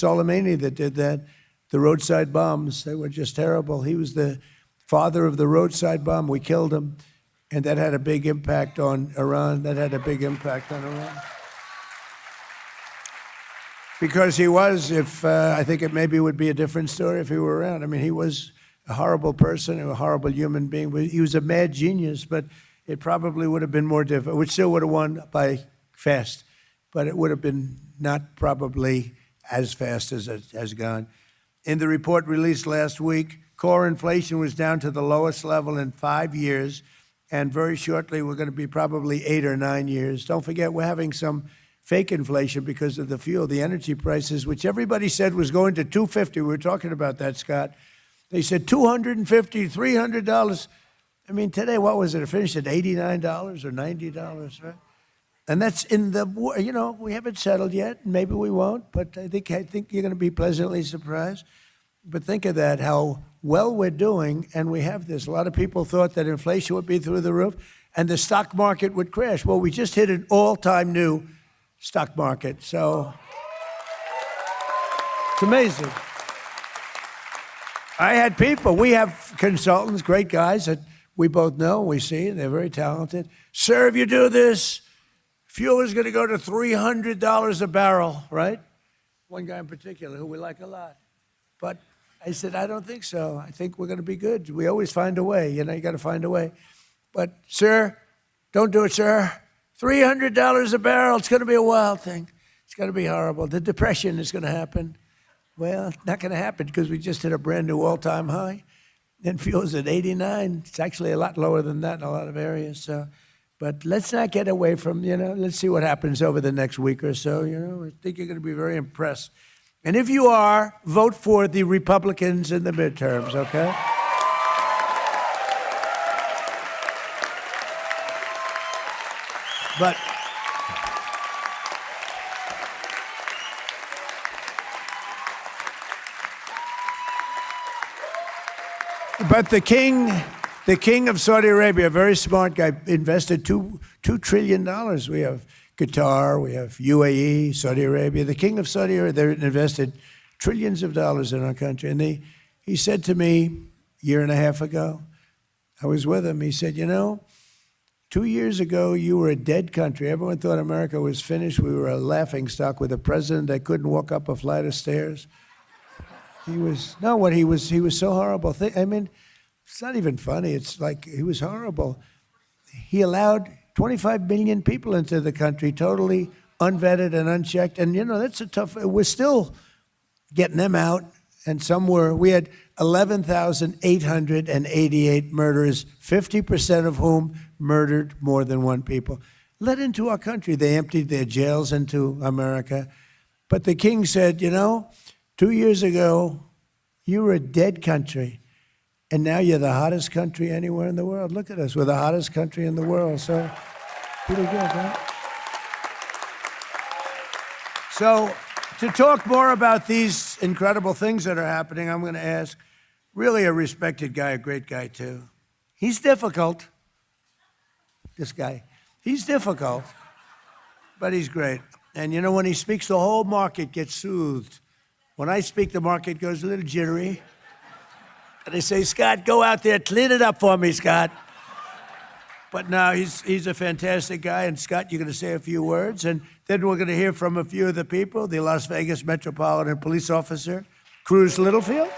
Soleimani that did that. The roadside bombs, they were just terrible. He was the father of the roadside bomb. We killed him. And that had a big impact on Iran. Because he was, I think it maybe would be a different story if he were around. I mean, he was a horrible person, a horrible human being. He was a mad genius, but it probably would have been more difficult. We still would have won by fast, but it would have been not probably as fast as it has gone. In the report released last week, core inflation was down to the lowest level in 5 years, and very shortly we're going to be probably 8 or 9 years. Don't forget, we're having some fake inflation because of the fuel, the energy prices, which everybody said was going to $250. We were talking about that, Scott. They said $250, $300. I mean, today, what was it? It finished at $89 or $90, right? And that's in the, we haven't settled yet. Maybe we won't, but I think you're going to be pleasantly surprised. But think of that, how well we're doing, and we have this. A lot of people thought that inflation would be through the roof and the stock market would crash. Well, we just hit an all-time new stock market. So it's amazing. I had people, we have consultants, great guys that we both know, we see, and they're very talented. Sir, if you do this, fuel is going to go to $300 a barrel, right? One guy in particular who we like a lot. But I said, I don't think so. I think we're going to be good. We always find a way. You got to find a way. But, sir, don't do it, sir. $300 a barrel, it's going to be a wild thing. It's going to be horrible. The depression is going to happen. Well, it's not going to happen because we just hit a brand new all-time high. And fuel's at 89. It's actually a lot lower than that in a lot of areas. So, but let's not get away from, let's see what happens over the next week or so. I think you're going to be very impressed. And if you are, vote for the Republicans in the midterms, okay? But the king of Saudi Arabia, a very smart guy, invested $2 trillion. We have Qatar, we have UAE, Saudi Arabia. The king of Saudi Arabia, they invested trillions of dollars in our country. And he said to me a year and a half ago, I was with him, he said, 2 years ago, you were a dead country. Everyone thought America was finished. We were a laughingstock with a president that couldn't walk up a flight of stairs. He was so horrible. I mean, it's not even funny. It's like he was horrible. He allowed 25 million people into the country, totally unvetted and unchecked. And, that's a tough, we're still getting them out. And we had 11,888 murderers, 50% of whom murdered more than one people. Let into our country. They emptied their jails into America. But the king said, 2 years ago, you were a dead country, and now you're the hottest country anywhere in the world. Look at us. We're the hottest country in the world. So, pretty good, right? So, to talk more about these incredible things that are happening, I'm going to ask really a respected guy, a great guy, too. He's difficult, this guy. He's difficult, but he's great. And, when he speaks, the whole market gets soothed. When I speak, the market goes a little jittery. And they say, Scott, go out there, clean it up for me, Scott. But no, he's a fantastic guy. And Scott, you're going to say a few words. And then we're going to hear from a few of the people, the Las Vegas Metropolitan Police Officer, Cruz Littlefield,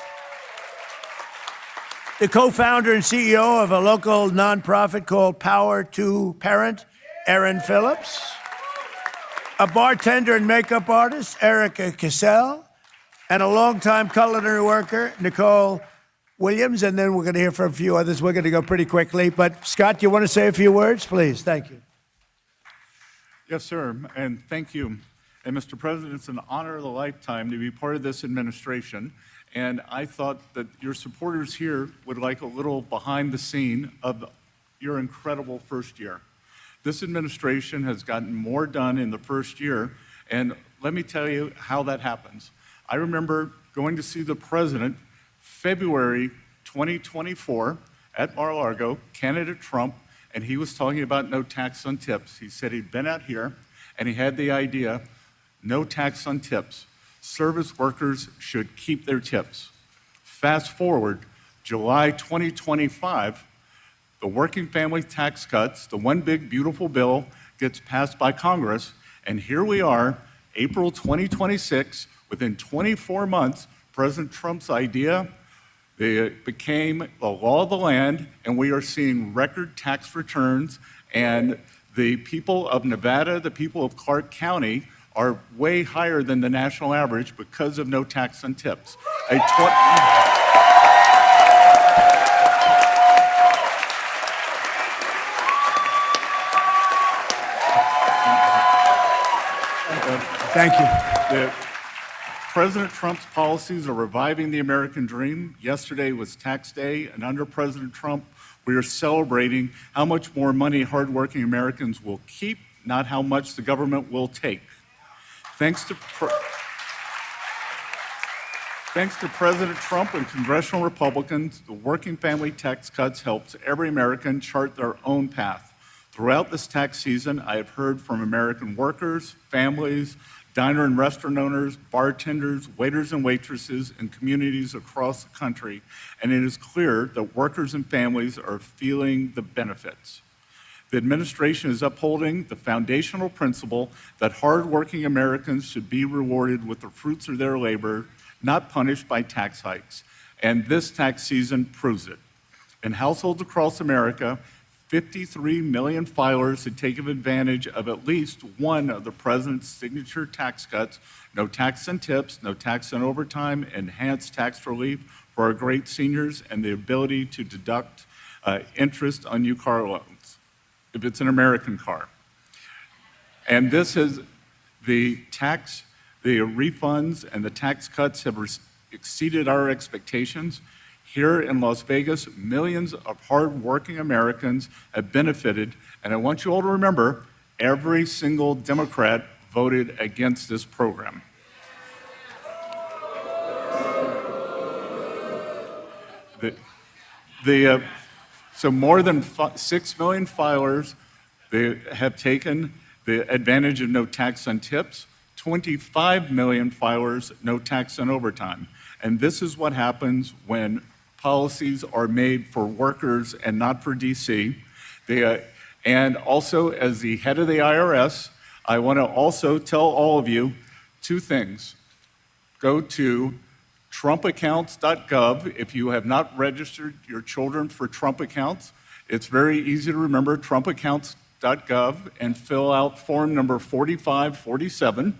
the co-founder and CEO of a local nonprofit called Power to Parent, Erin Phillips, a bartender and makeup artist, Erica Cassell, and a longtime culinary worker, Nicole Williams, and then we're going to hear from a few others. We're going to go pretty quickly. But, Scott, you want to say a few words, please? Thank you. Yes, sir, and thank you. And, Mr. President, it's an honor of a lifetime to be part of this administration, and I thought that your supporters here would like a little behind the scene of your incredible first year. This administration has gotten more done in the first year, and let me tell you how that happens. I remember going to see the president February 2024 at Mar-a-Lago, candidate Trump, and he was talking about no tax on tips. He said he'd been out here and he had the idea, no tax on tips. Service workers should keep their tips. Fast forward, July 2025, the working family tax cuts, the one big beautiful bill, gets passed by Congress, and here we are, April 2026, within 24 months, President Trump's idea, it became the law of the land, and we are seeing record tax returns, and the people of Nevada, the people of Clark County, are way higher than the national average because of no tax on tips. Thank you. President Trump's policies are reviving the American dream. Yesterday was tax day, and under President Trump, we are celebrating how much more money hardworking Americans will keep, not how much the government will take. Thanks to President Trump and congressional Republicans, the working family tax cuts helps every American chart their own path. Throughout this tax season, I have heard from American workers, families, diner and restaurant owners, bartenders, waiters and waitresses in communities across the country, and it is clear that workers and families are feeling the benefits. The administration is upholding the foundational principle that hardworking Americans should be rewarded with the fruits of their labor, not punished by tax hikes. And this tax season proves it. In households across America, 53 million filers had taken advantage of at least one of the president's signature tax cuts: no tax on tips, no tax on overtime, enhanced tax relief for our great seniors, and the ability to deduct interest on new car loans, if it's an American car. And this is the refunds and the tax cuts have exceeded our expectations. Here in Las Vegas, millions of hardworking Americans have benefited, and I want you all to remember, every single Democrat voted against this program. So more than 6 million filers, they have taken the advantage of no tax on tips, 25 million filers, no tax on overtime. And this is what happens when policies are made for workers and not for DC. And also, as the head of the IRS, I want to also tell all of you two things. Go to TrumpAccounts.gov if you have not registered your children for Trump accounts. It's very easy to remember, TrumpAccounts.gov, and fill out form number 4547.